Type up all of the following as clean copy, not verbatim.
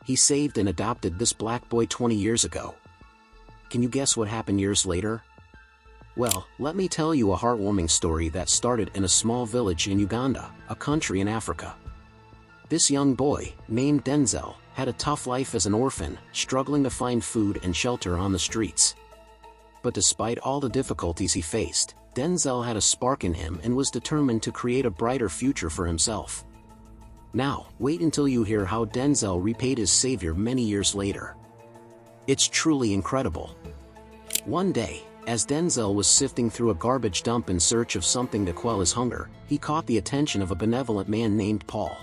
he saved and adopted this black boy 20 years ago. Can you guess what happened years later? Well, let me tell you a heartwarming story that started in a small village in Uganda, a country in Africa. This young boy, named Denzel, had a tough life as an orphan, struggling to find food and shelter on the streets. But despite all the difficulties he faced, Denzel had a spark in him and was determined to create a brighter future for himself. Now, wait until you hear how Denzel repaid his savior many years later. It's truly incredible. One day, as Denzel was sifting through a garbage dump in search of something to quell his hunger, he caught the attention of a benevolent man named Paul.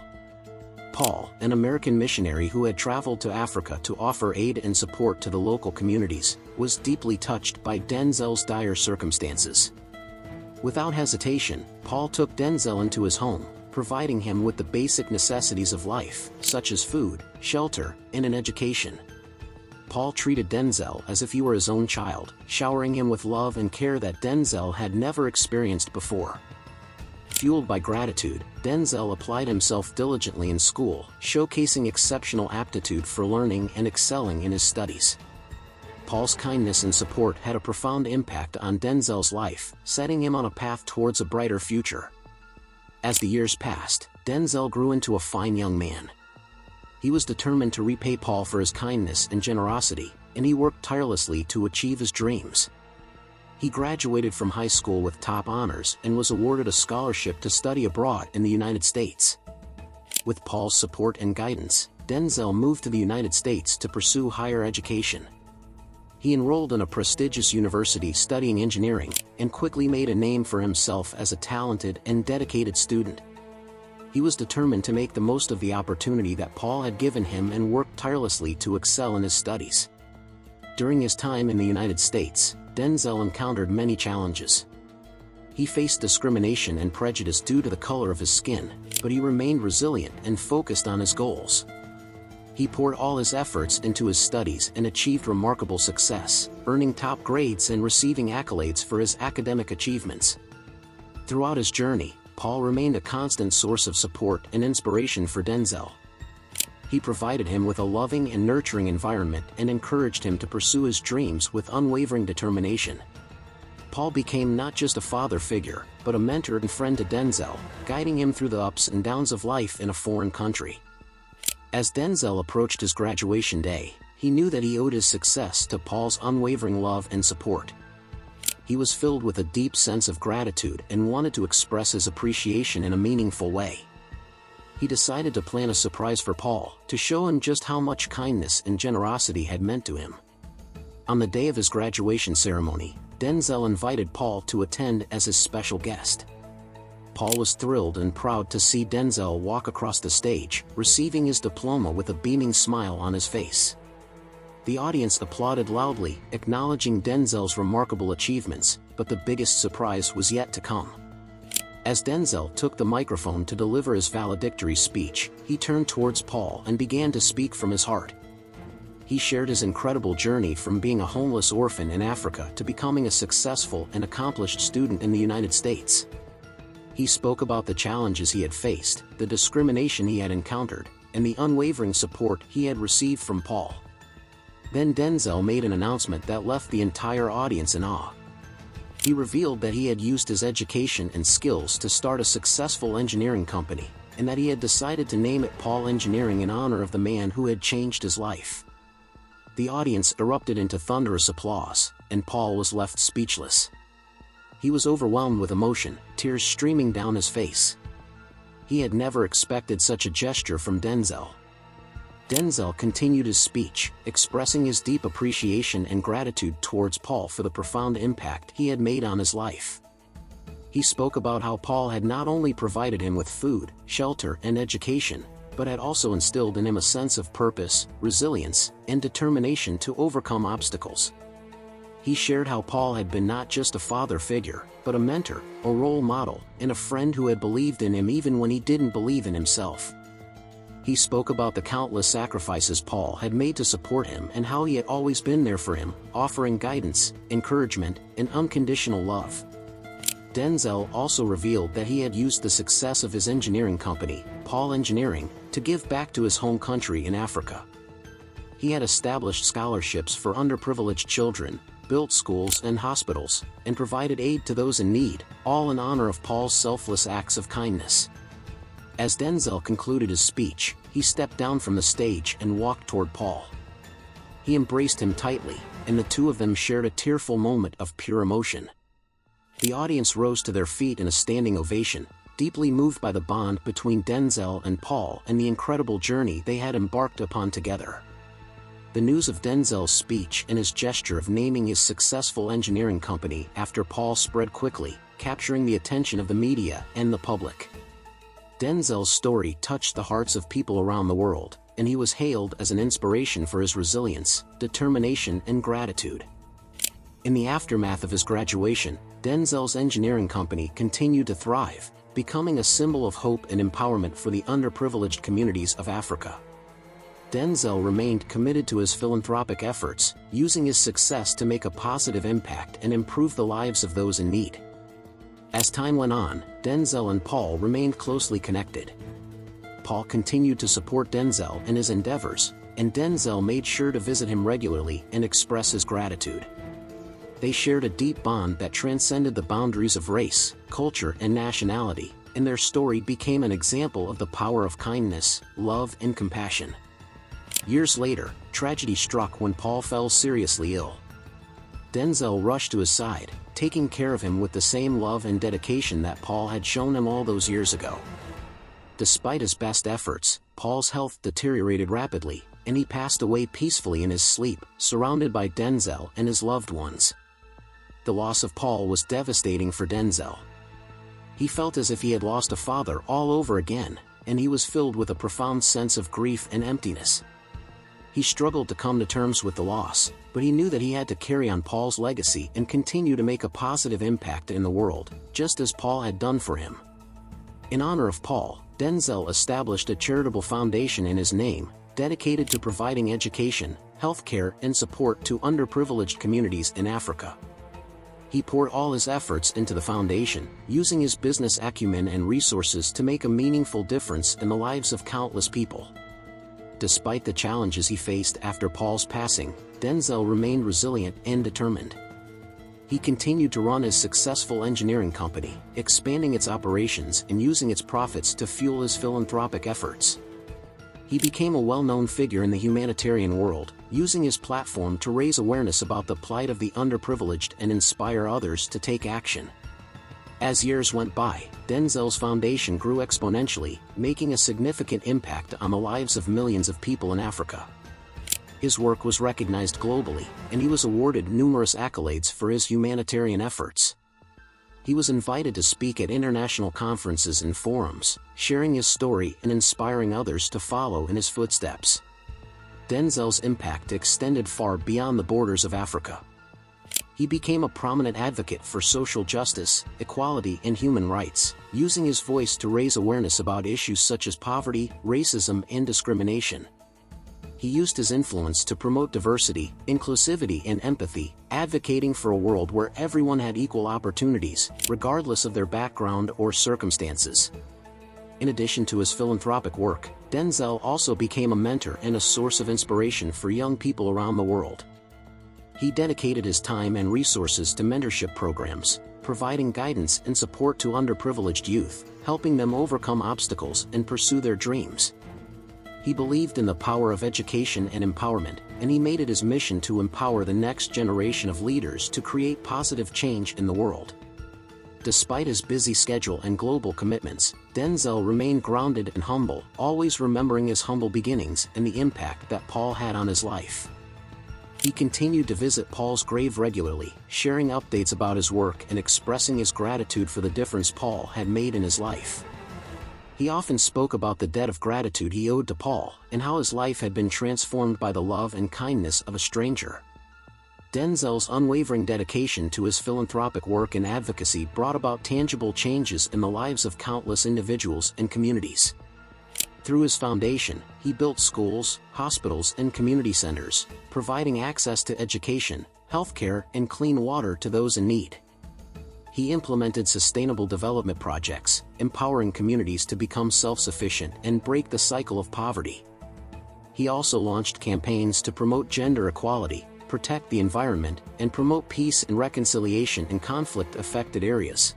Paul, an American missionary who had traveled to Africa to offer aid and support to the local communities, was deeply touched by Denzel's dire circumstances. Without hesitation, Paul took Denzel into his home, providing him with the basic necessities of life, such as food, shelter, and an education. Paul treated Denzel as if he were his own child, showering him with love and care that Denzel had never experienced before. Fueled by gratitude, Denzel applied himself diligently in school, showcasing exceptional aptitude for learning and excelling in his studies. Paul's kindness and support had a profound impact on Denzel's life, setting him on a path towards a brighter future. As the years passed, Denzel grew into a fine young man. He was determined to repay Paul for his kindness and generosity, and he worked tirelessly to achieve his dreams. He graduated from high school with top honors and was awarded a scholarship to study abroad in the United States. With Paul's support and guidance, Denzel moved to the United States to pursue higher education. He enrolled in a prestigious university studying engineering, and quickly made a name for himself as a talented and dedicated student. He was determined to make the most of the opportunity that Paul had given him and worked tirelessly to excel in his studies. During his time in the United States, Denzel encountered many challenges. He faced discrimination and prejudice due to the color of his skin, but he remained resilient and focused on his goals. He poured all his efforts into his studies and achieved remarkable success, earning top grades and receiving accolades for his academic achievements. Throughout his journey, Paul remained a constant source of support and inspiration for Denzel. He provided him with a loving and nurturing environment and encouraged him to pursue his dreams with unwavering determination. Paul became not just a father figure, but a mentor and friend to Denzel, guiding him through the ups and downs of life in a foreign country. As Denzel approached his graduation day, he knew that he owed his success to Paul's unwavering love and support. He was filled with a deep sense of gratitude and wanted to express his appreciation in a meaningful way. He decided to plan a surprise for Paul, to show him just how much kindness and generosity had meant to him. On the day of his graduation ceremony, Denzel invited Paul to attend as his special guest. Paul was thrilled and proud to see Denzel walk across the stage, receiving his diploma with a beaming smile on his face. The audience applauded loudly, acknowledging Denzel's remarkable achievements, but the biggest surprise was yet to come. As Denzel took the microphone to deliver his valedictory speech, he turned towards Paul and began to speak from his heart. He shared his incredible journey from being a homeless orphan in Africa to becoming a successful and accomplished student in the United States. He spoke about the challenges he had faced, the discrimination he had encountered, and the unwavering support he had received from Paul. Then Denzel made an announcement that left the entire audience in awe. He revealed that he had used his education and skills to start a successful engineering company, and that he had decided to name it Paul Engineering in honor of the man who had changed his life. The audience erupted into thunderous applause, and Paul was left speechless. He was overwhelmed with emotion, tears streaming down his face. He had never expected such a gesture from Denzel. Denzel continued his speech, expressing his deep appreciation and gratitude towards Paul for the profound impact he had made on his life. He spoke about how Paul had not only provided him with food, shelter, and education, but had also instilled in him a sense of purpose, resilience, and determination to overcome obstacles. He shared how Paul had been not just a father figure, but a mentor, a role model, and a friend who had believed in him even when he didn't believe in himself. He spoke about the countless sacrifices Paul had made to support him and how he had always been there for him, offering guidance, encouragement, and unconditional love. Denzel also revealed that he had used the success of his engineering company, Paul Engineering, to give back to his home country in Africa. He had established scholarships for underprivileged children, built schools and hospitals, and provided aid to those in need, all in honor of Paul's selfless acts of kindness. As Denzel concluded his speech, he stepped down from the stage and walked toward Paul. He embraced him tightly, and the two of them shared a tearful moment of pure emotion. The audience rose to their feet in a standing ovation, deeply moved by the bond between Denzel and Paul and the incredible journey they had embarked upon together. The news of Denzel's speech and his gesture of naming his successful engineering company after Paul spread quickly, capturing the attention of the media and the public. Denzel's story touched the hearts of people around the world, and he was hailed as an inspiration for his resilience, determination and gratitude. In the aftermath of his graduation, Denzel's engineering company continued to thrive, becoming a symbol of hope and empowerment for the underprivileged communities of Africa. Denzel remained committed to his philanthropic efforts, using his success to make a positive impact and improve the lives of those in need. As time went on, Denzel and Paul remained closely connected. Paul continued to support Denzel in his endeavors, and Denzel made sure to visit him regularly and express his gratitude. They shared a deep bond that transcended the boundaries of race, culture and nationality, and their story became an example of the power of kindness, love and compassion. Years later, tragedy struck when Paul fell seriously ill. Denzel rushed to his side, taking care of him with the same love and dedication that Paul had shown him all those years ago. Despite his best efforts, Paul's health deteriorated rapidly, and he passed away peacefully in his sleep, surrounded by Denzel and his loved ones. The loss of Paul was devastating for Denzel. He felt as if he had lost a father all over again, and he was filled with a profound sense of grief and emptiness. He struggled to come to terms with the loss, but he knew that he had to carry on Paul's legacy and continue to make a positive impact in the world, just as Paul had done for him. In honor of Paul, Denzel established a charitable foundation in his name, dedicated to providing education, healthcare and support to underprivileged communities in Africa. He poured all his efforts into the foundation, using his business acumen and resources to make a meaningful difference in the lives of countless people. Despite the challenges he faced after Paul's passing, Denzel remained resilient and determined. He continued to run his successful engineering company, expanding its operations and using its profits to fuel his philanthropic efforts. He became a well-known figure in the humanitarian world, using his platform to raise awareness about the plight of the underprivileged and inspire others to take action. As years went by, Denzel's foundation grew exponentially, making a significant impact on the lives of millions of people in Africa. His work was recognized globally, and he was awarded numerous accolades for his humanitarian efforts. He was invited to speak at international conferences and forums, sharing his story and inspiring others to follow in his footsteps. Denzel's impact extended far beyond the borders of Africa. He became a prominent advocate for social justice, equality and human rights, using his voice to raise awareness about issues such as poverty, racism and discrimination. He used his influence to promote diversity, inclusivity and empathy, advocating for a world where everyone had equal opportunities, regardless of their background or circumstances. In addition to his philanthropic work, Denzel also became a mentor and a source of inspiration for young people around the world. He dedicated his time and resources to mentorship programs, providing guidance and support to underprivileged youth, helping them overcome obstacles and pursue their dreams. He believed in the power of education and empowerment, and he made it his mission to empower the next generation of leaders to create positive change in the world. Despite his busy schedule and global commitments, Denzel remained grounded and humble, always remembering his humble beginnings and the impact that Paul had on his life. He continued to visit Paul's grave regularly, sharing updates about his work and expressing his gratitude for the difference Paul had made in his life. He often spoke about the debt of gratitude he owed to Paul and how his life had been transformed by the love and kindness of a stranger. Denzel's unwavering dedication to his philanthropic work and advocacy brought about tangible changes in the lives of countless individuals and communities. Through his foundation, he built schools, hospitals and community centers, providing access to education, healthcare and clean water to those in need. He implemented sustainable development projects, empowering communities to become self-sufficient and break the cycle of poverty. He also launched campaigns to promote gender equality, protect the environment, and promote peace and reconciliation in conflict-affected areas.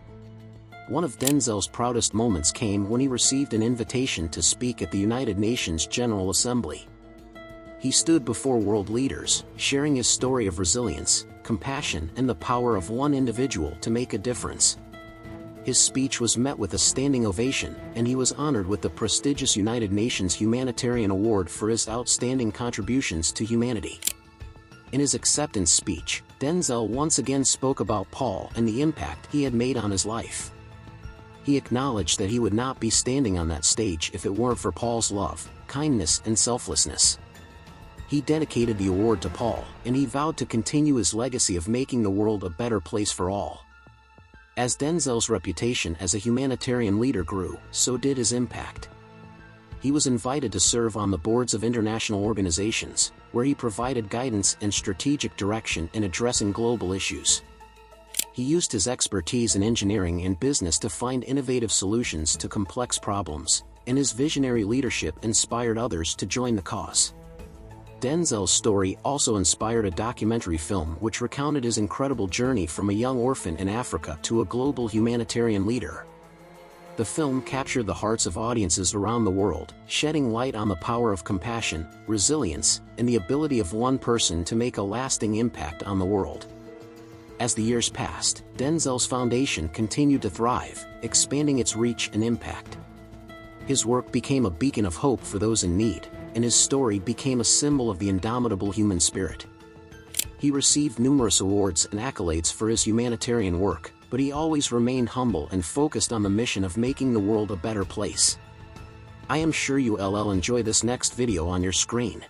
One of Denzel's proudest moments came when he received an invitation to speak at the United Nations General Assembly. He stood before world leaders, sharing his story of resilience, compassion, and the power of one individual to make a difference. His speech was met with a standing ovation, and he was honored with the prestigious United Nations Humanitarian Award for his outstanding contributions to humanity. In his acceptance speech, Denzel once again spoke about Paul and the impact he had made on his life. He acknowledged that he would not be standing on that stage if it weren't for Paul's love, kindness, and selflessness. He dedicated the award to Paul, and he vowed to continue his legacy of making the world a better place for all. As Denzel's reputation as a humanitarian leader grew, so did his impact. He was invited to serve on the boards of international organizations, where he provided guidance and strategic direction in addressing global issues. He used his expertise in engineering and business to find innovative solutions to complex problems, and his visionary leadership inspired others to join the cause. Denzel's story also inspired a documentary film which recounted his incredible journey from a young orphan in Africa to a global humanitarian leader. The film captured the hearts of audiences around the world, shedding light on the power of compassion, resilience, and the ability of one person to make a lasting impact on the world. As the years passed, Denzel's foundation continued to thrive, expanding its reach and impact. His work became a beacon of hope for those in need, and his story became a symbol of the indomitable human spirit. He received numerous awards and accolades for his humanitarian work, but he always remained humble and focused on the mission of making the world a better place. I am sure you'll enjoy this next video on your screen.